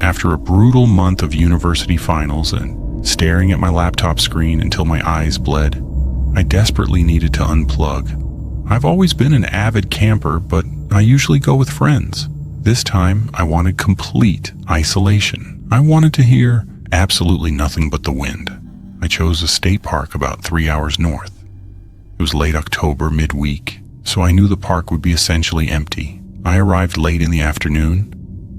After a brutal month of university finals and staring at my laptop screen until my eyes bled, I desperately needed to unplug. I've always been an avid camper, but I usually go with friends. This time, I wanted complete isolation. I wanted to hear absolutely nothing but the wind. I chose a state park about 3 hours north. It was late October, midweek, so I knew the park would be essentially empty. I arrived late in the afternoon,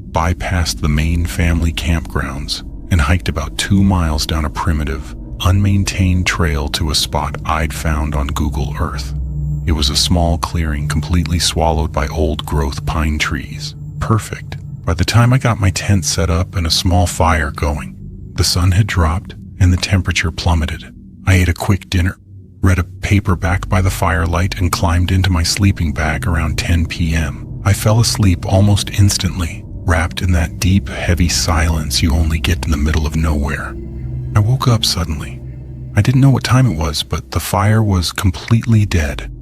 bypassed the main family campgrounds, and hiked about 2 miles down a primitive, unmaintained trail to a spot I'd found on Google Earth. It was a small clearing completely swallowed by old-growth pine trees. Perfect. By the time I got my tent set up and a small fire going, the sun had dropped and the temperature plummeted. I ate a quick dinner, read a paperback by the firelight, and climbed into my sleeping bag around 10 p.m. I fell asleep almost instantly, wrapped in that deep, heavy silence you only get in the middle of nowhere. I woke up suddenly. I didn't know what time it was, but the fire was completely dead.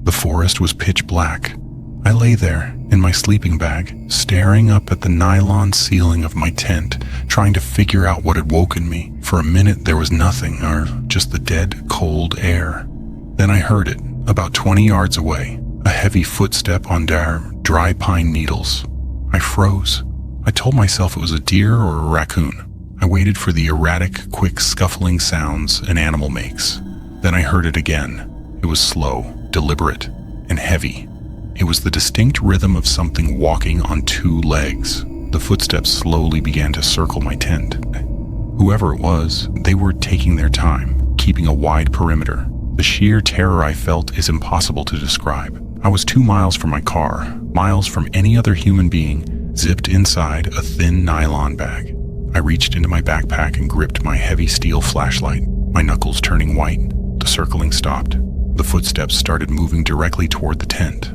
The forest was pitch black. I lay there, in my sleeping bag, staring up at the nylon ceiling of my tent, trying to figure out what had woken me. For a minute there was nothing, or just the dead, cold air. Then I heard it, about 20 yards away, a heavy footstep on dry pine needles. I froze. I told myself it was a deer or a raccoon. I waited for the erratic, quick scuffling sounds an animal makes. Then I heard it again. It was slow, deliberate, and heavy. It was the distinct rhythm of something walking on 2 legs. The footsteps slowly began to circle my tent. Whoever it was, they were taking their time, keeping a wide perimeter. The sheer terror I felt is impossible to describe. I was 2 miles from my car, miles from any other human being, zipped inside a thin nylon bag. I reached into my backpack and gripped my heavy steel flashlight, my knuckles turning white. The circling stopped. The footsteps started moving directly toward the tent.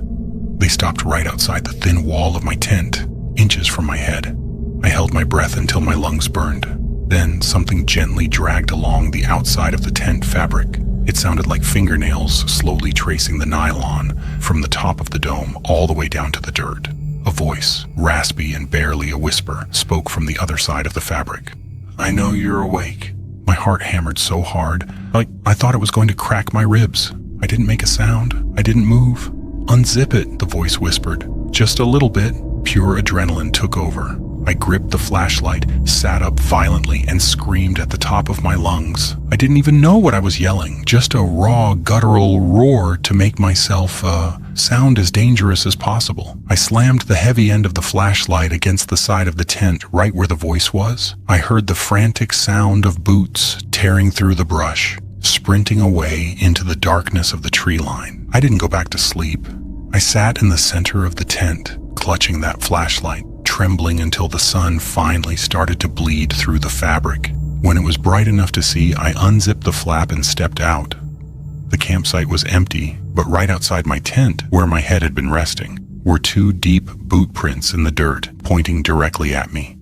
They stopped right outside the thin wall of my tent, inches from my head. I held my breath until my lungs burned. Then something gently dragged along the outside of the tent fabric. It sounded like fingernails slowly tracing the nylon from the top of the dome all the way down to the dirt. A voice, raspy and barely a whisper, spoke from the other side of the fabric. "I know you're awake." My heart hammered so hard, I thought it was going to crack my ribs. I didn't make a sound. I didn't move. "Unzip it," the voice whispered. "Just a little bit." Pure adrenaline took over. I gripped the flashlight, sat up violently, and screamed at the top of my lungs. I didn't even know what I was yelling, just a raw, guttural roar to make myself sound as dangerous as possible. I slammed the heavy end of the flashlight against the side of the tent, right where the voice was. I heard the frantic sound of boots tearing through the brush, sprinting away into the darkness of the tree line. I didn't go back to sleep. I sat in the center of the tent, clutching that flashlight, trembling until the sun finally started to bleed through the fabric. When it was bright enough to see, I unzipped the flap and stepped out. The campsite was empty, but right outside my tent, where my head had been resting, were 2 deep boot prints in the dirt, pointing directly at me.